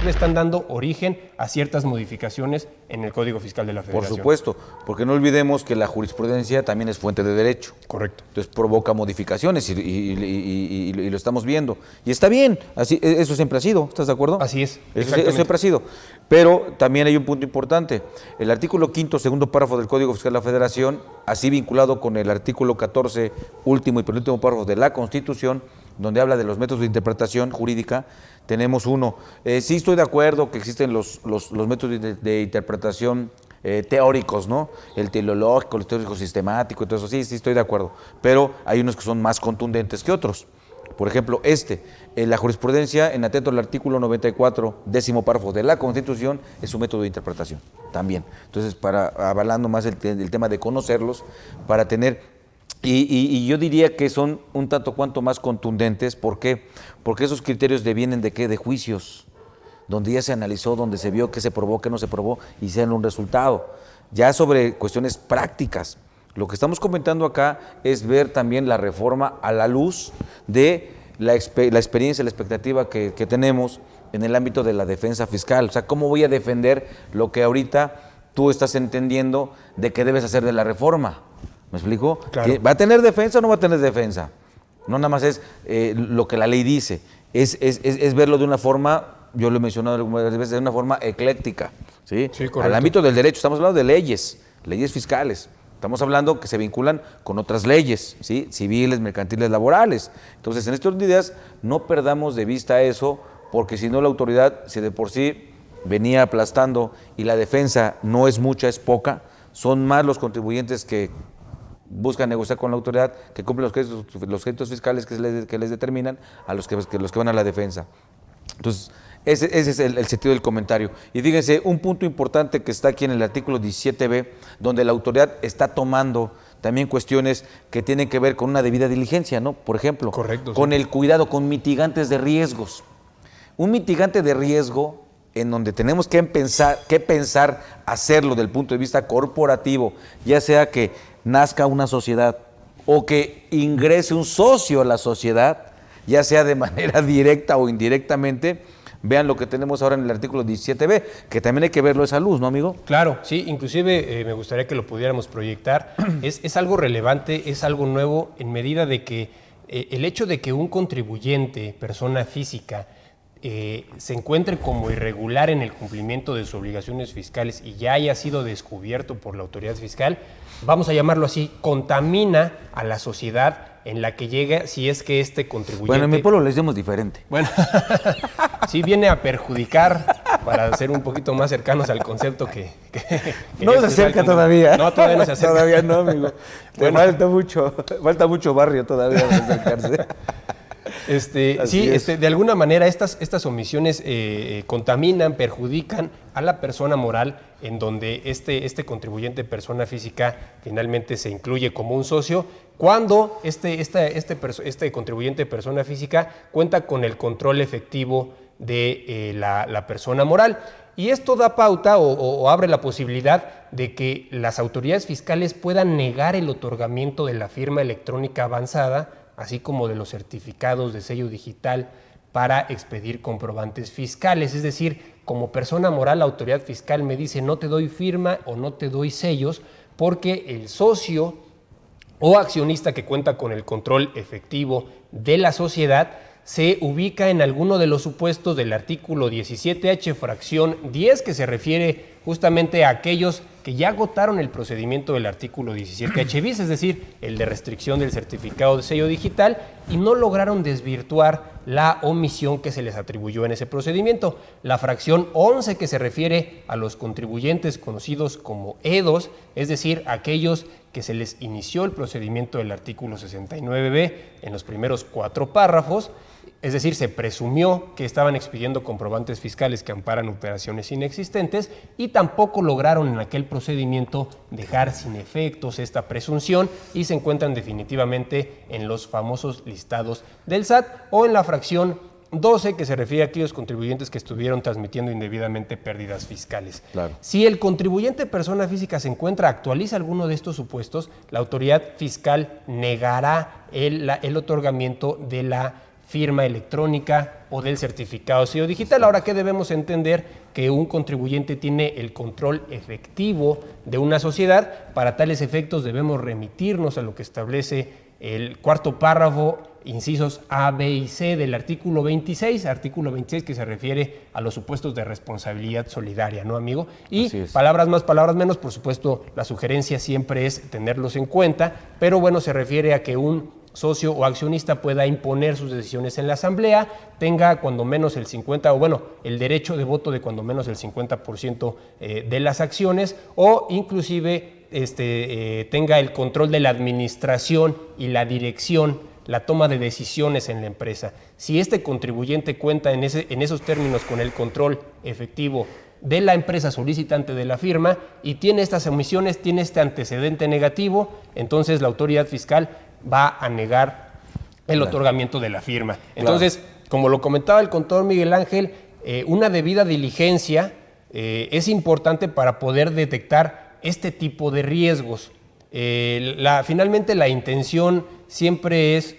siempre están dando origen a ciertas modificaciones en el Código Fiscal de la Federación. Por supuesto, porque no olvidemos que la jurisprudencia también es fuente de derecho. Correcto. Entonces provoca modificaciones y lo estamos viendo. Y está bien, así, eso siempre ha sido, ¿estás de acuerdo? Así es. Eso siempre ha sido. Pero también hay un punto importante. El artículo 5º, segundo párrafo del Código Fiscal de la Federación, así vinculado con el artículo 14, último y penúltimo párrafo de la Constitución, donde habla de los métodos de interpretación jurídica, tenemos uno. Sí estoy de acuerdo que existen los métodos de interpretación teóricos, ¿no? El teleológico, el teórico sistemático, y todo eso, sí estoy de acuerdo. Pero hay unos que son más contundentes que otros. Por ejemplo, la jurisprudencia, en atento al artículo 94, décimo párrafo de la Constitución, es un método de interpretación también. Entonces, avalando más el tema de conocerlos, para tener... Y yo diría que son un tanto cuanto más contundentes. ¿Por qué? Porque esos criterios devienen de ¿qué? De juicios, donde ya se analizó, donde se vio qué se probó, qué no se probó, y se dan un resultado. Ya sobre cuestiones prácticas. Lo que estamos comentando acá es ver también la reforma a la luz de la experiencia, la expectativa que tenemos en el ámbito de la defensa fiscal. O sea, ¿cómo voy a defender lo que ahorita tú estás entendiendo de que debes hacer de la reforma? ¿Me explico? Claro. ¿Va a tener defensa o no va a tener defensa? No nada más es lo que la ley dice, es verlo de una forma, yo lo he mencionado algunas veces, de una forma ecléctica, ¿sí? Sí, correcto. Al ámbito del derecho, estamos hablando de leyes fiscales, estamos hablando que se vinculan con otras leyes, ¿sí? Civiles, mercantiles, laborales. Entonces, en este orden de ideas, no perdamos de vista eso, porque si no la autoridad, si de por sí venía aplastando y la defensa no es mucha, es poca, son más los contribuyentes que buscan negociar con la autoridad, que cumplen los créditos fiscales que les determinan, a los que van a la defensa. Entonces, ese es el sentido del comentario. Y fíjense, un punto importante que está aquí en el artículo 17b, donde la autoridad está tomando también cuestiones que tienen que ver con una debida diligencia, ¿no? Por ejemplo, correcto, con sí. el cuidado, con mitigantes de riesgos. Un mitigante de riesgo en donde tenemos que pensar hacerlo desde el punto de vista corporativo, ya sea que nazca una sociedad o que ingrese un socio a la sociedad, ya sea de manera directa o indirectamente. Vean lo que tenemos ahora en el artículo 17b, que también hay que verlo a esa luz, ¿no, amigo? Claro, sí, inclusive me gustaría que lo pudiéramos proyectar. Es algo relevante, es algo nuevo en medida de que el hecho de que un contribuyente, persona física, se encuentre como irregular en el cumplimiento de sus obligaciones fiscales y ya haya sido descubierto por la autoridad fiscal, vamos a llamarlo así, contamina a la sociedad en la que llega, si es que este contribuyente... Bueno, en mi pueblo le decimos diferente. Bueno, sí viene a perjudicar, para ser un poquito más cercanos al concepto que no se acerca todavía. No, todavía no se acerca. Todavía no, amigo. Bueno, falta mucho barrio todavía para acercarse. De alguna manera estas omisiones contaminan, perjudican a la persona moral, en donde este contribuyente persona física finalmente se incluye como un socio, cuando este contribuyente persona física cuenta con el control efectivo de la persona moral. Y esto da pauta o abre la posibilidad de que las autoridades fiscales puedan negar el otorgamiento de la firma electrónica avanzada, así como de los certificados de sello digital para expedir comprobantes fiscales. Es decir, como persona moral, la autoridad fiscal me dice no te doy firma o no te doy sellos porque el socio o accionista que cuenta con el control efectivo de la sociedad se ubica en alguno de los supuestos del artículo 17H, fracción 10, que se refiere justamente a aquellos que ya agotaron el procedimiento del artículo 17H bis, es decir, el de restricción del certificado de sello digital, y no lograron desvirtuar la omisión que se les atribuyó en ese procedimiento. La fracción 11, que se refiere a los contribuyentes conocidos como EDOS, es decir, aquellos que se les inició el procedimiento del artículo 69b en los primeros 4 párrafos, es decir, se presumió que estaban expidiendo comprobantes fiscales que amparan operaciones inexistentes y tampoco lograron en aquel procedimiento dejar sin efectos esta presunción y se encuentran definitivamente en los famosos listados del SAT, o en la fracción 12, que se refiere a aquellos contribuyentes que estuvieron transmitiendo indebidamente pérdidas fiscales. Claro. Si el contribuyente persona física se actualiza alguno de estos supuestos, la autoridad fiscal negará el otorgamiento de la firma electrónica o del certificado de sello digital. Ahora, ¿qué debemos entender? Que un contribuyente tiene el control efectivo de una sociedad. Para tales efectos debemos remitirnos a lo que establece el cuarto párrafo, incisos A, B y C del artículo 26 que se refiere a los supuestos de responsabilidad solidaria, ¿no, amigo? Y palabras más, palabras menos, por supuesto, la sugerencia siempre es tenerlos en cuenta, pero bueno, se refiere a que un socio o accionista pueda imponer sus decisiones en la asamblea, tenga cuando menos el 50, o bueno, el derecho de voto de cuando menos el 50% de las acciones, o inclusive tenga el control de la administración y la dirección, la toma de decisiones en la empresa. Si este contribuyente cuenta en esos términos con el control efectivo de la empresa solicitante de la firma y tiene estas omisiones, tiene este antecedente negativo, entonces la autoridad fiscal va a negar el otorgamiento de la firma. Entonces, como lo comentaba el contador Miguel Ángel, una debida diligencia es importante para poder detectar este tipo de riesgos. Finalmente la intención siempre es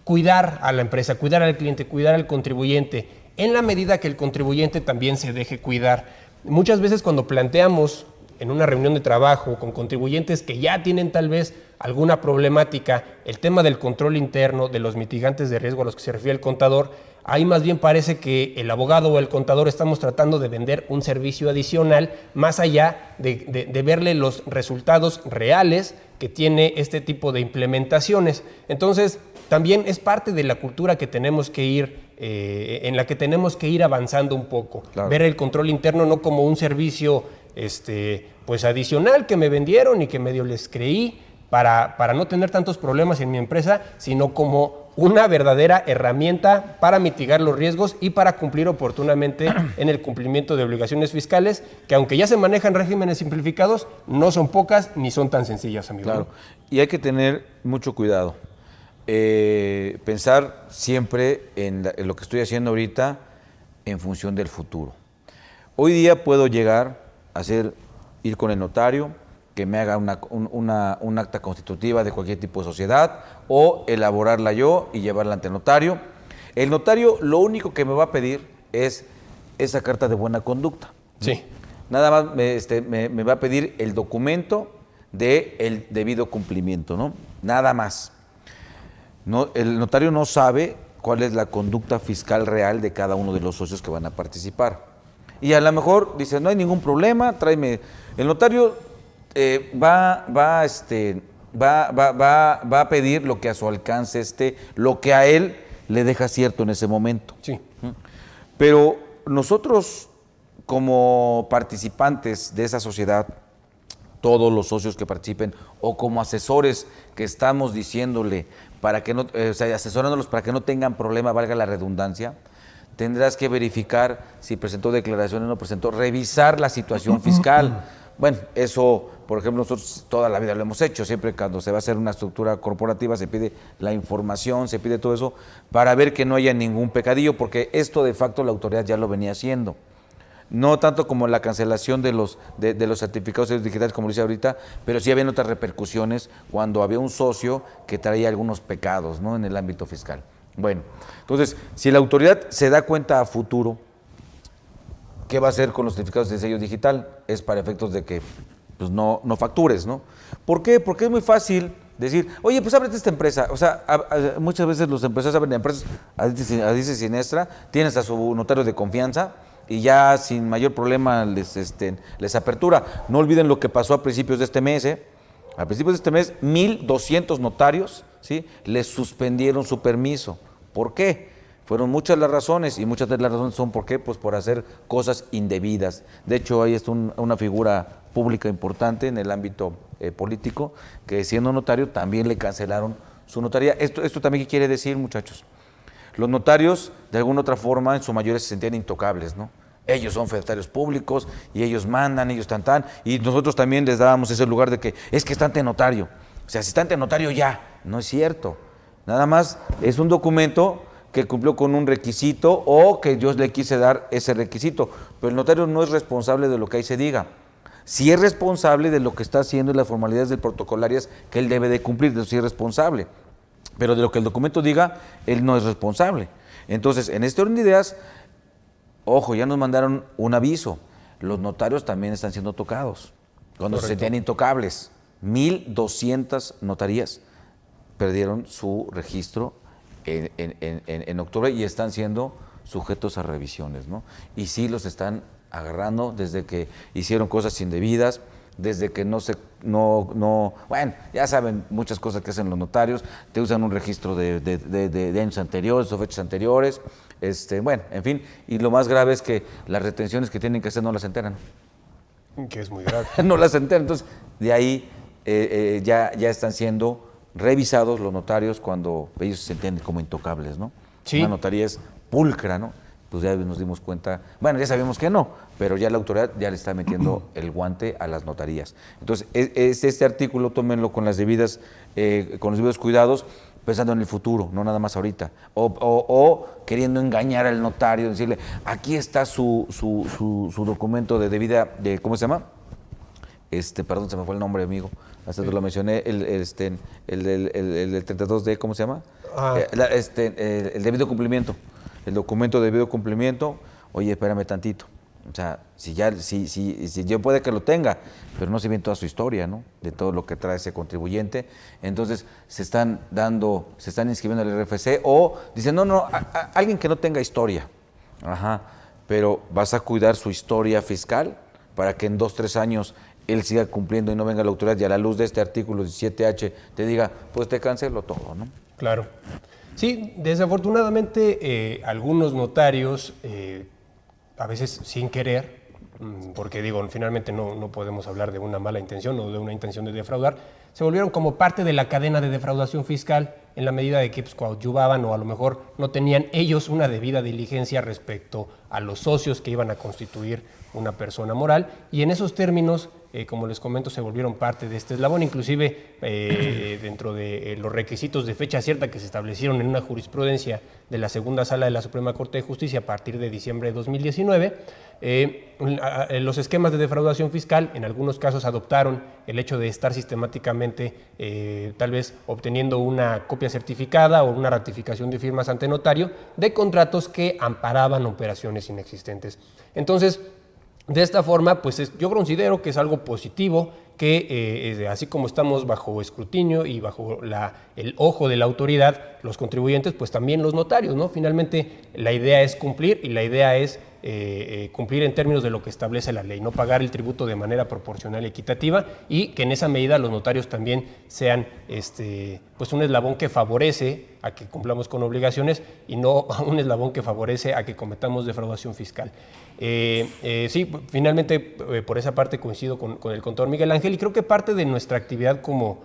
cuidar a la empresa, cuidar al cliente, cuidar al contribuyente, en la medida que el contribuyente también se deje cuidar. Muchas veces cuando planteamos en una reunión de trabajo con contribuyentes que ya tienen tal vez alguna problemática, el tema del control interno, de los mitigantes de riesgo a los que se refiere el contador, ahí más bien parece que el abogado o el contador estamos tratando de vender un servicio adicional más allá de verle los resultados reales que tiene este tipo de implementaciones. Entonces, también es parte de la cultura que tenemos que ir, en la que tenemos que ir avanzando un poco. Claro. Ver el control interno no como un servicio pues adicional que me vendieron y que medio les creí para no tener tantos problemas en mi empresa, sino como una verdadera herramienta para mitigar los riesgos y para cumplir oportunamente en el cumplimiento de obligaciones fiscales, que aunque ya se manejan regímenes simplificados, no son pocas ni son tan sencillas, amigo. Claro, y hay que tener mucho cuidado. Pensar siempre en lo que estoy haciendo ahorita en función del futuro. Hoy día puedo llegar a ir con el notario, que me haga un acta constitutiva de cualquier tipo de sociedad, o elaborarla yo y llevarla ante el notario. El notario lo único que me va a pedir es esa carta de buena conducta. Sí. Nada más me va a pedir el documento del debido cumplimiento, ¿no? Nada más. No, el notario no sabe cuál es la conducta fiscal real de cada uno de los socios que van a participar. Y a lo mejor dice, no hay ningún problema, tráeme. El notario va a pedir lo que a su alcance esté, lo que a él le deja cierto en ese momento. Sí. Pero nosotros, como participantes de esa sociedad, todos los socios que participen, o como asesores que estamos diciéndole para que no, asesorándolos para que no tengan problema, valga la redundancia, tendrás que verificar si presentó declaraciones o no presentó, revisar la situación fiscal. Bueno, eso, por ejemplo, nosotros toda la vida lo hemos hecho, siempre cuando se va a hacer una estructura corporativa se pide la información, se pide todo eso, para ver que no haya ningún pecadillo, porque esto de facto la autoridad ya lo venía haciendo. No tanto como la cancelación de los certificados digitales, como dice ahorita, pero sí había otras repercusiones cuando había un socio que traía algunos pecados, ¿no?, en el ámbito fiscal. Bueno, entonces, si la autoridad se da cuenta a futuro, ¿qué va a hacer con los certificados de sello digital? Es para efectos de que pues, no factures, ¿no? ¿Por qué? Porque es muy fácil decir, oye, pues ábrete esta empresa. O sea, muchas veces los empresarios abren empresas a dice siniestra, tienes a su notario de confianza y ya sin mayor problema les apertura. No olviden lo que pasó a principios de este mes, A principios de este mes, 1,200 notarios, ¿sí?, les suspendieron su permiso. ¿Por qué? Fueron muchas las razones, y muchas de las razones son ¿por qué? Pues por hacer cosas indebidas. De hecho, hay una figura pública importante en el ámbito político, que siendo notario también le cancelaron su notaría. ¿Esto también qué quiere decir, muchachos? Los notarios, de alguna otra forma, en su mayoría se sentían intocables, ¿no? Ellos son fedatarios públicos y ellos mandan, ellos tan, y nosotros también les dábamos ese lugar de que es que está ante notario. O sea, si está ante notario ya, no es cierto. Nada más es un documento que cumplió con un requisito o que yo le quise dar ese requisito, pero el notario no es responsable de lo que ahí se diga. Sí es responsable de lo que está haciendo y las formalidades protocolarias que él debe de cumplir, de eso sí es responsable. pero de lo que el documento diga, él no es responsable. Entonces, en este orden de ideas, ojo, ya nos mandaron un aviso. Los notarios también están siendo tocados. Cuando se sentían intocables, 1,200 notarías perdieron su registro en octubre y están siendo sujetos a revisiones, ¿no? Y sí los están agarrando desde que hicieron cosas indebidas, desde que bueno, ya saben muchas cosas que hacen los notarios, te usan un registro de años anteriores o fechas anteriores, bueno, en fin, y lo más grave es que las retenciones que tienen que hacer no las enteran. Que es muy grave. No las enteran, entonces de ahí ya están siendo revisados los notarios cuando ellos se entienden como intocables, ¿no? Sí. Una notaría es pulcra, ¿no? Pues ya nos dimos cuenta, bueno, ya sabíamos que no, pero ya la autoridad ya le está metiendo el guante a las notarías. Entonces, este artículo tómenlo con los debidos cuidados, pensando en el futuro, no nada más ahorita. O queriendo engañar al notario, decirle, aquí está su documento de debida, ¿cómo se llama? Perdón, se me fue el nombre, amigo. Hasta te lo mencioné, el 32D, ¿cómo se llama? El debido cumplimiento. El documento de debido cumplimiento, oye, espérame tantito. O sea, si yo puede que lo tenga, pero no sé bien toda su historia, ¿no? De todo lo que trae ese contribuyente. Entonces, se están inscribiendo al RFC o dicen, no, alguien que no tenga historia. Ajá, pero vas a cuidar su historia fiscal para que en 2, 3 años él siga cumpliendo y no venga la autoridad y a la luz de este artículo 17H te diga, pues te cancelo todo, ¿no? Claro. Sí, desafortunadamente algunos notarios, a veces sin querer, porque digo, finalmente no podemos hablar de una mala intención o de una intención de defraudar, se volvieron como parte de la cadena de defraudación fiscal en la medida de que pues, coadyuvaban o a lo mejor no tenían ellos una debida diligencia respecto a los socios que iban a constituir una persona moral, y en esos términos, como les comento, se volvieron parte de este eslabón, inclusive dentro de los requisitos de fecha cierta que se establecieron en una jurisprudencia de la segunda sala de la Suprema Corte de Justicia a partir de diciembre de 2019, los esquemas de defraudación fiscal en algunos casos adoptaron el hecho de estar sistemáticamente tal vez obteniendo una copia certificada o una ratificación de firmas ante notario de contratos que amparaban operaciones inexistentes. Entonces, de esta forma, pues yo considero que es algo positivo que así como estamos bajo escrutinio y bajo el ojo de la autoridad, los contribuyentes, pues también los notarios, ¿no? Finalmente la idea es cumplir y la idea es cumplir en términos de lo que establece la ley, no pagar el tributo de manera proporcional y equitativa, y que en esa medida los notarios también sean pues un eslabón que favorece a que cumplamos con obligaciones y no un eslabón que favorece a que cometamos defraudación fiscal. Sí, finalmente por esa parte coincido con el contador Miguel Ángel, y creo que parte de nuestra actividad como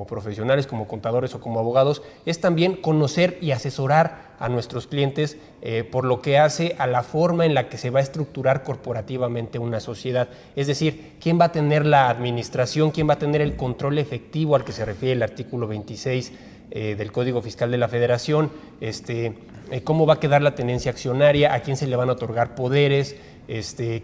profesionales, como contadores o como abogados, es también conocer y asesorar a nuestros clientes por lo que hace a la forma en la que se va a estructurar corporativamente una sociedad. Es decir, quién va a tener la administración, quién va a tener el control efectivo al que se refiere el artículo 26 del Código Fiscal de la Federación, cómo va a quedar la tenencia accionaria, a quién se le van a otorgar poderes,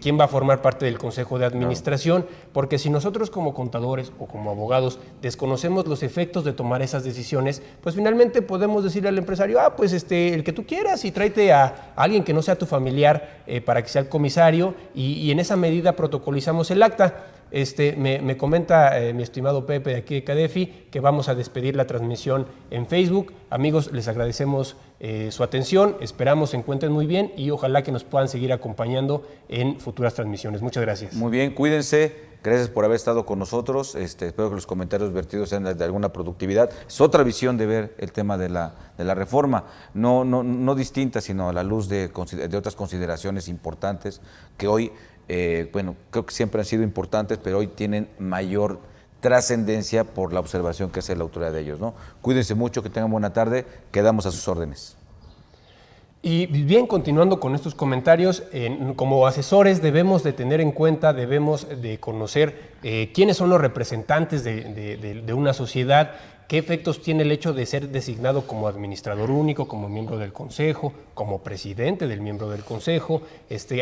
quién va a formar parte del Consejo de Administración, porque si nosotros como contadores o como abogados desconocemos los efectos de tomar esas decisiones, pues finalmente podemos decirle al empresario, pues el que tú quieras, y tráete a alguien que no sea tu familiar para que sea el comisario, y en esa medida protocolizamos el acta. Me comenta mi estimado Pepe de aquí de Cadefi que vamos a despedir la transmisión en Facebook. Amigos, les agradecemos su atención, esperamos se encuentren muy bien y ojalá que nos puedan seguir acompañando en futuras transmisiones. Muchas gracias. Muy bien, cuídense, gracias por haber estado con nosotros, espero que los comentarios vertidos sean de alguna productividad. Es otra visión de ver el tema de la reforma, no distinta, sino a la luz de otras consideraciones importantes que hoy creo que siempre han sido importantes, pero hoy tienen mayor trascendencia por la observación que hace la autoridad de ellos, ¿no? Cuídense mucho, que tengan buena tarde, quedamos a sus órdenes. Y bien, continuando con estos comentarios, como asesores debemos de tener en cuenta, debemos de conocer quiénes son los representantes de una sociedad, ¿Qué efectos tiene el hecho de ser designado como administrador único, como miembro del consejo, como presidente del miembro del consejo?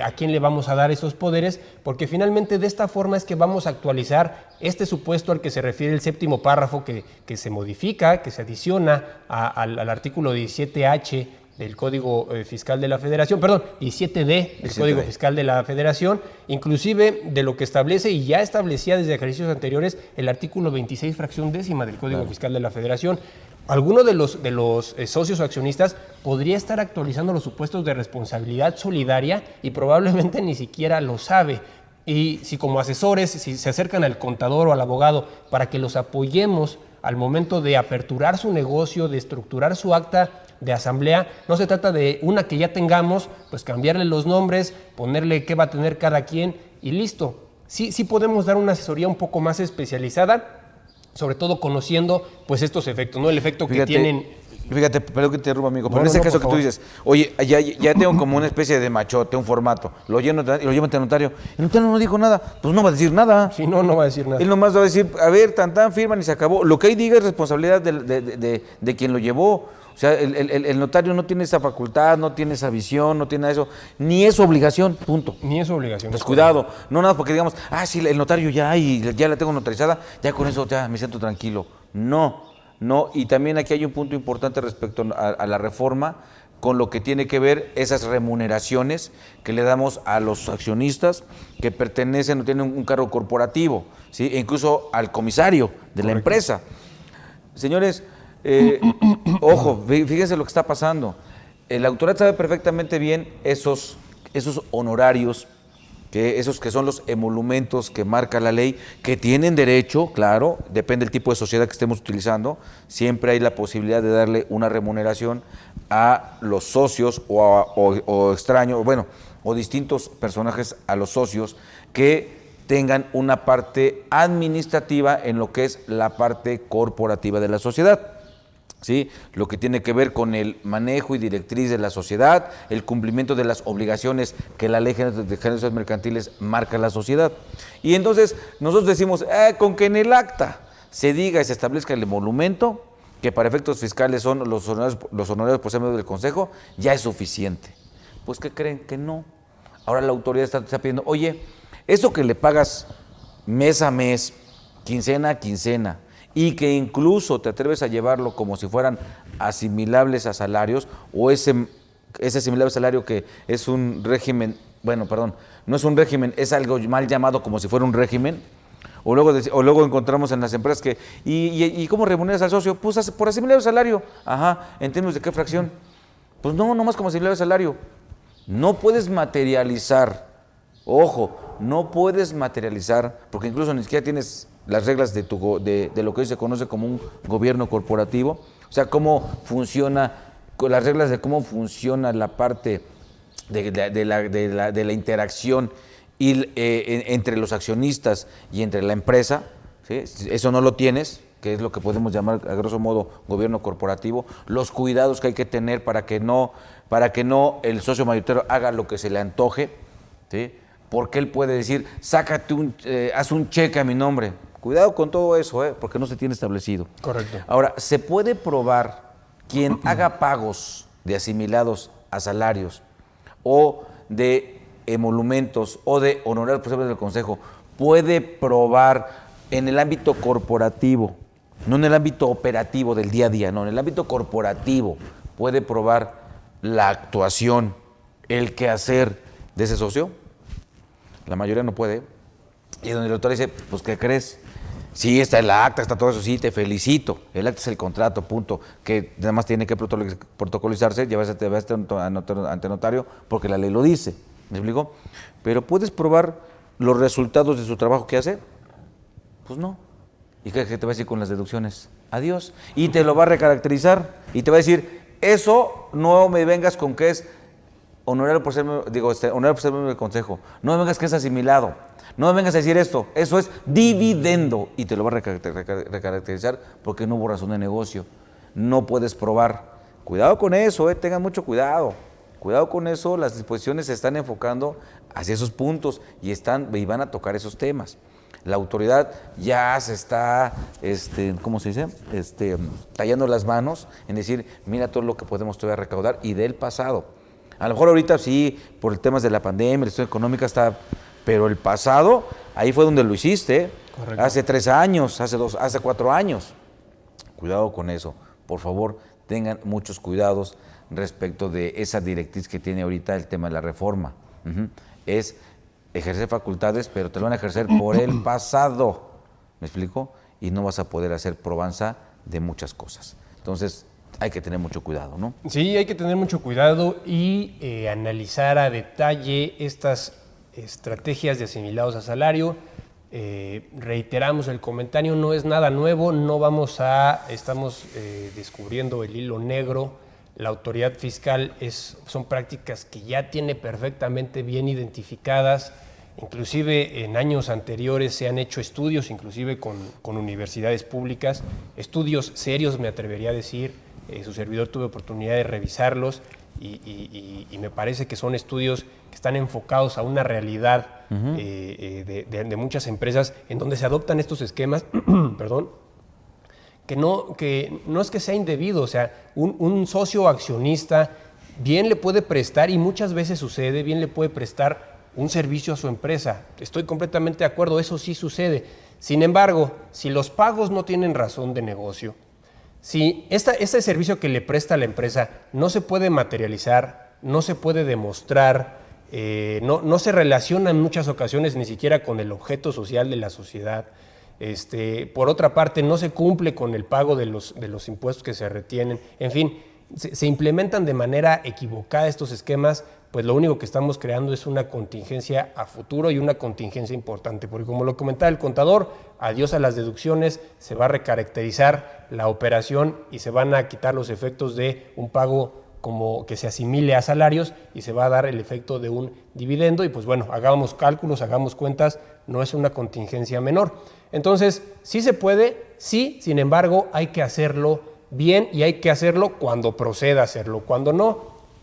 ¿A quién le vamos a dar esos poderes? Porque finalmente de esta forma es que vamos a actualizar este supuesto al que se refiere el séptimo párrafo que se modifica, que se adiciona al artículo 17H del Código Fiscal de la Federación, perdón, 17D del Código Fiscal de la Federación, inclusive de lo que establece y ya establecía desde ejercicios anteriores el artículo 26, fracción décima del Código Fiscal de la Federación. Alguno de los socios o accionistas podría estar actualizando los supuestos de responsabilidad solidaria y probablemente ni siquiera lo sabe. Y si como asesores, si se acercan al contador o al abogado para que los apoyemos al momento de aperturar su negocio, de estructurar su acta de asamblea, no se trata de una que ya tengamos, pues cambiarle los nombres, ponerle qué va a tener cada quien y listo. Sí podemos dar una asesoría un poco más especializada, sobre todo conociendo pues estos efectos, ¿no? El efecto que tienen. Fíjate, perdón que te interrumpa, amigo, pero en ese caso que tú dices, oye, ya tengo como una especie de machote, un formato, lo llevo ante el notario. El notario no dijo nada, pues no va a decir nada. Sí, no va a decir nada. Él nomás va a decir, a ver, tan, firman y se acabó. Lo que ahí diga es responsabilidad de quien lo llevó. O sea, el notario no tiene esa facultad, no tiene esa visión, no tiene eso, ni es obligación, punto. Ni es obligación. Pues cuidado, no nada porque digamos, sí, el notario ya la tengo notarizada, ya con eso ya me siento tranquilo. No, y también aquí hay un punto importante respecto a la reforma, con lo que tiene que ver esas remuneraciones que le damos a los accionistas que pertenecen o tienen un cargo corporativo, ¿sí? E incluso al comisario de la empresa. Señores, ojo, fíjense lo que está pasando. La autoridad sabe perfectamente bien esos honorarios, esos que son los emolumentos que marca la ley, que tienen derecho, claro, depende del tipo de sociedad que estemos utilizando, siempre hay la posibilidad de darle una remuneración a los socios o extraños, bueno, o distintos personajes a los socios que tengan una parte administrativa en lo que es la parte corporativa de la sociedad. ¿Sí? Lo que tiene que ver con el manejo y directriz de la sociedad, el cumplimiento de las obligaciones que la Ley General de Servicios Mercantiles marca a la sociedad. Y entonces nosotros decimos, con que en el acta se diga y se establezca el emolumento, que para efectos fiscales son los honorarios por ser miembro del Consejo, ya es suficiente. Pues, ¿qué creen? Que no. Ahora la autoridad está pidiendo, oye, eso que le pagas mes a mes, quincena a quincena, y que incluso te atreves a llevarlo como si fueran asimilables a salarios, o ese asimilable salario que es un régimen, no es un régimen, es algo mal llamado como si fuera un régimen, o luego encontramos en las empresas que, ¿y cómo remuneras al socio? Pues por asimilable salario. ¿En términos de qué fracción? Pues no más como asimilable salario. No puedes materializar, ojo, no puedes materializar, porque incluso ni siquiera tienes las reglas de lo que hoy se conoce como un gobierno corporativo, o sea, cómo funciona, las reglas de cómo funciona la parte de la interacción entre los accionistas y entre la empresa, ¿sí? Eso no lo tienes, que es lo que podemos llamar a grosso modo gobierno corporativo, los cuidados que hay que tener para que no el socio mayoritario haga lo que se le antoje, ¿sí? Porque él puede decir, haz un cheque a mi nombre. Cuidado con todo eso, porque no se tiene establecido. Correcto. Ahora, se puede probar quien haga pagos de asimilados a salarios o de emolumentos o de honorarios por ser del Consejo, puede probar en el ámbito corporativo, no en el ámbito operativo del día a día, no, en el ámbito corporativo, puede probar la actuación, el quehacer de ese socio. La mayoría no puede. Y donde el autor dice, pues, ¿qué crees? Sí, está el acta, está todo eso, sí, te felicito. El acta es el contrato, punto, que nada más tiene que protocolizarse, llevarse ante notario, porque la ley lo dice. ¿Me explico? Pero ¿puedes probar los resultados de su trabajo que hace? Pues no. ¿Y qué te va a decir con las deducciones? Adiós. Y te lo va a recaracterizar y te va a decir, eso no me vengas con que es honorario por ser miembro del Consejo. No me vengas que es asimilado. No me vengas a decir esto. Eso es dividendo. Y te lo va a recaracterizar porque no hubo razón de negocio. No puedes probar. Cuidado con eso, tengan mucho cuidado. Cuidado con eso, las disposiciones se están enfocando hacia esos puntos y van a tocar esos temas. La autoridad ya se está, ¿cómo se dice? Tallando las manos en decir, mira todo lo que podemos todavía recaudar y del pasado. A lo mejor ahorita sí, por el tema de la pandemia, la situación económica está, pero el pasado, ahí fue donde lo hiciste. Correcto. Hace 3 años, hace 4 años. Cuidado con eso. Por favor, tengan muchos cuidados respecto de esa directriz que tiene ahorita el tema de la reforma. Es ejercer facultades, pero te lo van a ejercer por el pasado. ¿Me explico? Y no vas a poder hacer probanza de muchas cosas. Entonces, hay que tener mucho cuidado, ¿no? Sí, hay que tener mucho cuidado y analizar a detalle estas estrategias de asimilados a salario. Reiteramos el comentario, no es nada nuevo, estamos descubriendo el hilo negro. La autoridad fiscal son prácticas que ya tiene perfectamente bien identificadas. Inclusive en años anteriores se han hecho estudios, inclusive con universidades públicas, estudios serios, me atrevería a decir. Su servidor tuve oportunidad de revisarlos y me parece que son estudios que están enfocados a una realidad de muchas empresas en donde se adoptan estos esquemas, perdón, que no es que sea indebido, o sea, un socio accionista bien le puede prestar, y muchas veces sucede, bien le puede prestar un servicio a su empresa. Estoy completamente de acuerdo, eso sí sucede. Sin embargo, si los pagos no tienen razón de negocio, si este servicio que le presta a la empresa no se puede materializar, no se puede demostrar, no se relaciona en muchas ocasiones ni siquiera con el objeto social de la sociedad, por otra parte no se cumple con el pago de los impuestos que se retienen, en fin, se implementan de manera equivocada estos esquemas, pues lo único que estamos creando es una contingencia a futuro y una contingencia importante, porque como lo comentaba el contador, adiós a las deducciones, se va a recaracterizar la operación y se van a quitar los efectos de un pago como que se asimile a salarios y se va a dar el efecto de un dividendo y pues bueno, hagamos cálculos, hagamos cuentas, no es una contingencia menor. Entonces, sí se puede, sí, sin embargo, hay que hacerlo bien y hay que hacerlo cuando proceda a hacerlo. Cuando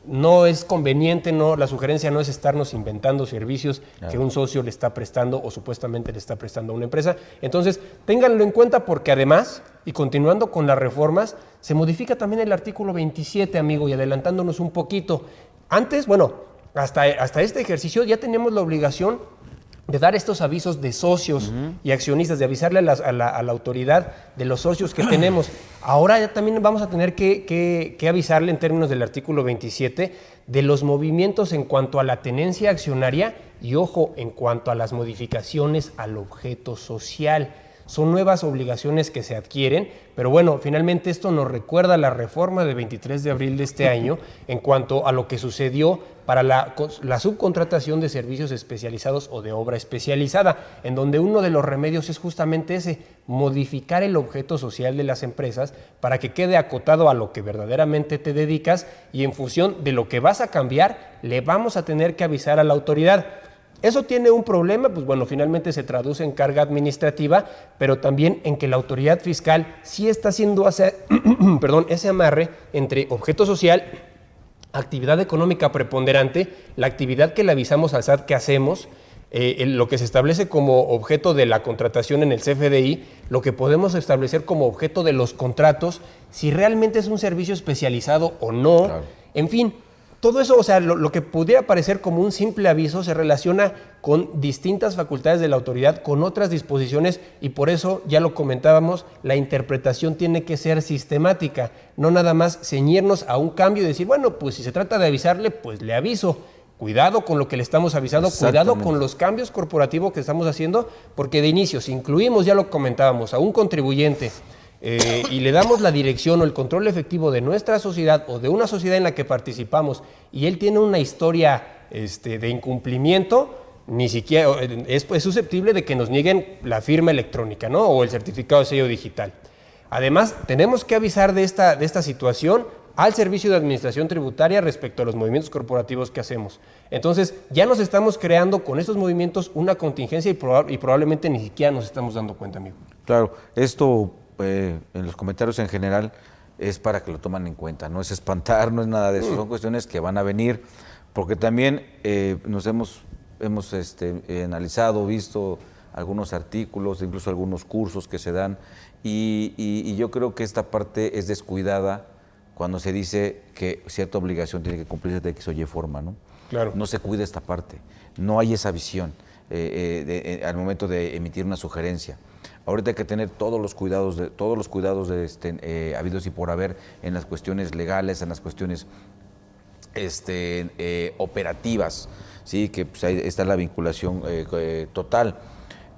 no es conveniente, la sugerencia no es estarnos inventando servicios que un socio le está prestando o supuestamente le está prestando a una empresa. Entonces, ténganlo en cuenta porque además, y continuando con las reformas, se modifica también el artículo 27, amigo, y adelantándonos un poquito. Antes, bueno, hasta este ejercicio ya teníamos la obligación de dar estos avisos de socios y accionistas, de avisarle a la autoridad de los socios que tenemos. Ahora ya también vamos a tener que avisarle en términos del artículo 27 de los movimientos en cuanto a la tenencia accionaria y, ojo, en cuanto a las modificaciones al objeto social. Son nuevas obligaciones que se adquieren, pero bueno, finalmente esto nos recuerda la reforma del 23 de abril de este año en cuanto a lo que sucedió para la subcontratación de servicios especializados o de obra especializada, en donde uno de los remedios es justamente ese, modificar el objeto social de las empresas para que quede acotado a lo que verdaderamente te dedicas y en función de lo que vas a cambiar, le vamos a tener que avisar a la autoridad. Eso tiene un problema, pues bueno, finalmente se traduce en carga administrativa, pero también en que la autoridad fiscal sí está haciendo ese amarre entre objeto social, actividad económica preponderante, la actividad que le avisamos al SAT que hacemos, lo que se establece como objeto de la contratación en el CFDI, lo que podemos establecer como objeto de los contratos, si realmente es un servicio especializado o no, claro. En fin. Todo eso, o sea, lo que pudiera parecer como un simple aviso se relaciona con distintas facultades de la autoridad, con otras disposiciones y por eso, ya lo comentábamos, la interpretación tiene que ser sistemática, no nada más ceñirnos a un cambio y decir, bueno, pues si se trata de avisarle, pues le aviso. Cuidado con lo que le estamos avisando, cuidado con los cambios corporativos que estamos haciendo, porque de inicio, si incluimos, ya lo comentábamos, a un contribuyente, y le damos la dirección o el control efectivo de nuestra sociedad o de una sociedad en la que participamos y él tiene una historia de incumplimiento, ni siquiera es susceptible de que nos nieguen la firma electrónica, ¿no? O el certificado de sello digital. Además, tenemos que avisar de esta situación al Servicio de Administración Tributaria respecto a los movimientos corporativos que hacemos. Entonces, ya nos estamos creando con estos movimientos una contingencia y probablemente ni siquiera nos estamos dando cuenta, amigo. Claro, esto en los comentarios en general es para que lo tomen en cuenta, no es espantar, no es nada de eso, son cuestiones que van a venir, porque también nos hemos analizado, visto algunos artículos, incluso algunos cursos que se dan, y yo creo que esta parte es descuidada cuando se dice que cierta obligación tiene que cumplirse de X o Y forma, ¿no? Claro. No se cuida esta parte, no hay esa visión al momento de emitir una sugerencia. Ahorita hay que tener todos los cuidados habidos y por haber en las cuestiones legales, en las cuestiones operativas, ¿sí? Que pues, ahí está la vinculación total.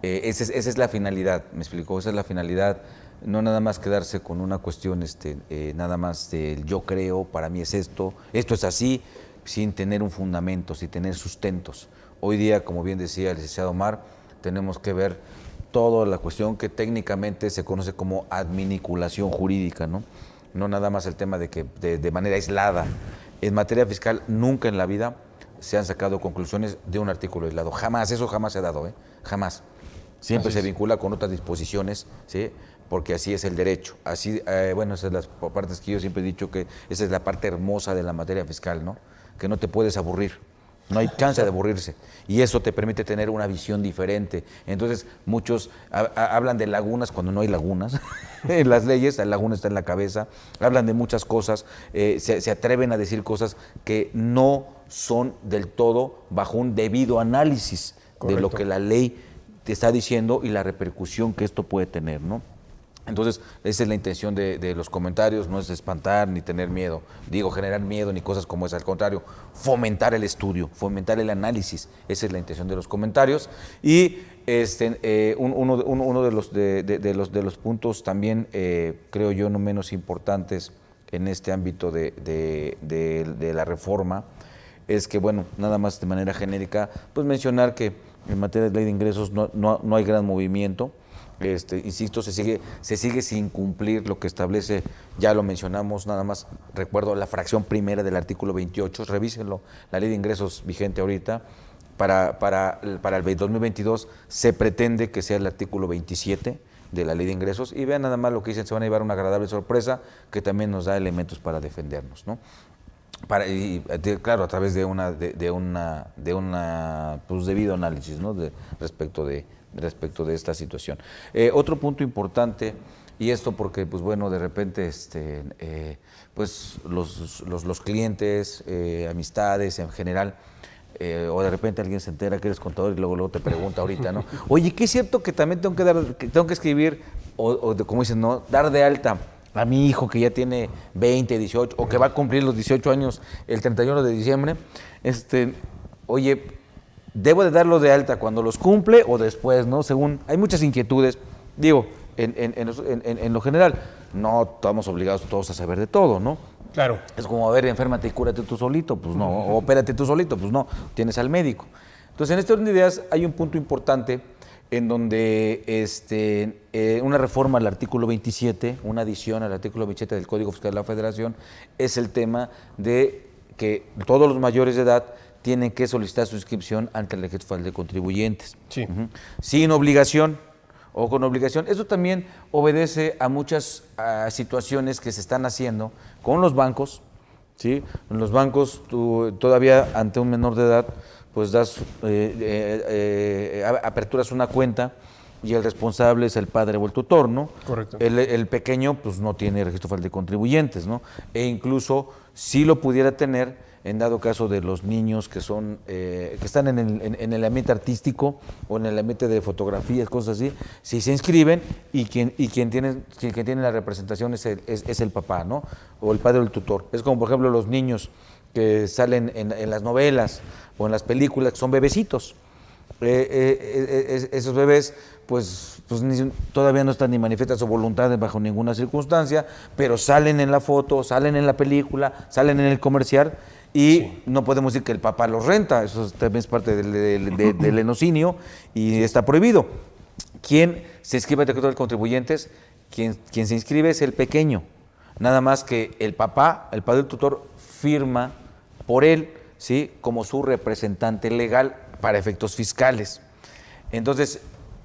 Esa es la finalidad, me explicó, esa es la finalidad, no nada más quedarse con una cuestión nada más del yo creo, para mí es esto es así, sin tener un fundamento, sin tener sustentos. Hoy día, como bien decía el licenciado Omar, tenemos que ver toda la cuestión que técnicamente se conoce como adminiculación jurídica, ¿no? No nada más el tema de que de manera aislada. En materia fiscal, nunca en la vida se han sacado conclusiones de un artículo aislado. Jamás, eso jamás se ha dado, jamás. Siempre se vincula con otras disposiciones, ¿sí? Porque así es el derecho. Así, bueno, esas son las partes que yo siempre he dicho que esa es la parte hermosa de la materia fiscal, ¿no? Que no te puedes aburrir. No hay chance de aburrirse y eso te permite tener una visión diferente. Entonces muchos hablan de lagunas cuando no hay lagunas en las leyes, la laguna está en la cabeza, hablan de muchas cosas, se atreven a decir cosas que no son del todo bajo un debido análisis. Correcto. De lo que la ley te está diciendo y la repercusión que esto puede tener, ¿no? Entonces, esa es la intención de los comentarios, no es espantar ni tener miedo, generar miedo ni cosas como esa, al contrario, fomentar el estudio, fomentar el análisis, esa es la intención de los comentarios. Y uno de los puntos también, creo yo, no menos importantes en este ámbito de la reforma, es que, bueno, nada más de manera genérica, pues mencionar que en materia de ley de ingresos no hay gran movimiento. Insisto, se sigue sin cumplir lo que establece, ya lo mencionamos, nada más recuerdo la fracción primera del artículo 28, revísenlo, la ley de ingresos vigente ahorita, para el 2022 se pretende que sea el artículo 27 de la ley de ingresos, y vean nada más lo que dicen, se van a llevar una agradable sorpresa que también nos da elementos para defendernos, ¿no? Claro, a través de una pues debido análisis, ¿no? Respecto de esta situación. Otro punto importante, y esto porque, pues bueno, de repente, pues los clientes, amistades en general, o de repente alguien se entera que eres contador y luego te pregunta ahorita, ¿no? Oye, ¿qué es cierto que también tengo que escribir, como dicen, ¿no? Dar de alta a mi hijo que ya tiene 20, 18, o que va a cumplir los 18 años el 31 de diciembre, oye, ¿debo de darlo de alta cuando los cumple o después, no? Según, hay muchas inquietudes. Digo, en lo general, no estamos obligados todos a saber de todo, ¿no? Claro. Es como, a ver, enférmate y cúrate tú solito, pues no, o opérate tú solito, pues no, tienes al médico. Entonces, en este orden de ideas hay un punto importante en donde una reforma al artículo 27, una adición al artículo 27 del Código Fiscal de la Federación, es el tema de que todos los mayores de edad tienen que solicitar su inscripción ante el Registro Federal de Contribuyentes. Sí. Sin obligación o con obligación. Eso también obedece a muchas situaciones que se están haciendo con los bancos, ¿sí? En los bancos, tú todavía ante un menor de edad, pues aperturas una cuenta y el responsable es el padre o el tutor, ¿no? Correcto. El pequeño, pues no tiene registro federal de contribuyentes, ¿no? E incluso si lo pudiera tener en dado caso de los niños que son que están en el ambiente artístico o en el ambiente de fotografías, cosas así, si se inscriben y quien tiene la representación es el papá, ¿no? O el padre o el tutor. Es como, por ejemplo, los niños que salen en las novelas o en las películas, que son bebecitos. Esos bebés, pues todavía no están ni manifiestan su voluntad bajo ninguna circunstancia, pero salen en la foto, salen en la película, salen en el comercial y no podemos decir que el papá los renta, eso también es parte del lenocinio y está prohibido. ¿Quién se inscribe al registro de contribuyentes? Quien se inscribe es el pequeño, nada más que el papá, el padre del tutor, firma por él, ¿sí? Como su representante legal para efectos fiscales. Entonces,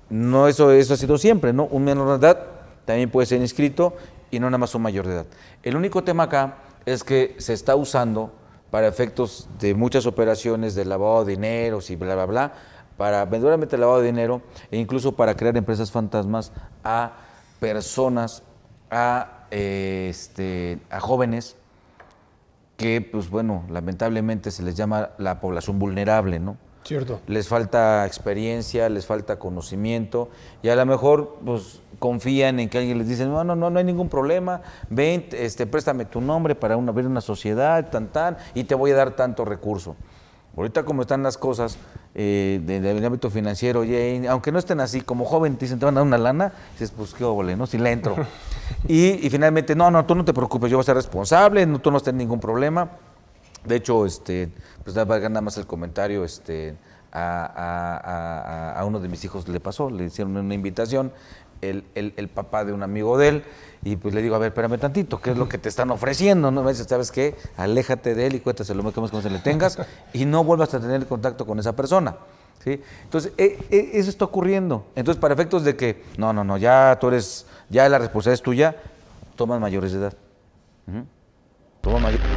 no eso ha sido siempre, ¿no? Un menor de edad también puede ser inscrito y no nada más un mayor de edad. El único tema acá es que se está usando para efectos de muchas operaciones de lavado de dineros y bla, bla, bla, para verdaderamente el lavado de dinero e incluso para crear empresas fantasmas a personas, a jóvenes que, pues bueno, lamentablemente se les llama la población vulnerable, ¿no? Cierto. Les falta experiencia, les falta conocimiento y a lo mejor pues confían en que alguien les dice, no hay ningún problema, ven, préstame tu nombre para abrir una sociedad, y te voy a dar tanto recurso. Ahorita como están las cosas del ámbito financiero, y aunque no estén así, como joven te dicen, te van a dar una lana, dices, pues qué óvole, ¿no? Si le entro. y finalmente, no, tú no te preocupes, yo voy a ser responsable, tú no vas a tener ningún problema. De hecho, pues nada más el comentario, a uno de mis hijos le pasó, le hicieron una invitación, el papá de un amigo de él, y pues le digo, a ver, espérame tantito, ¿qué es lo que te están ofreciendo? ¿No? Me dice, ¿sabes qué? Aléjate de él y cuéntaselo lo más que se le tengas y no vuelvas a tener contacto con esa persona. ¿Sí? Entonces, eso está ocurriendo. Entonces, para efectos de que, no, ya la responsabilidad es tuya, toman mayores de edad. Toman mayores.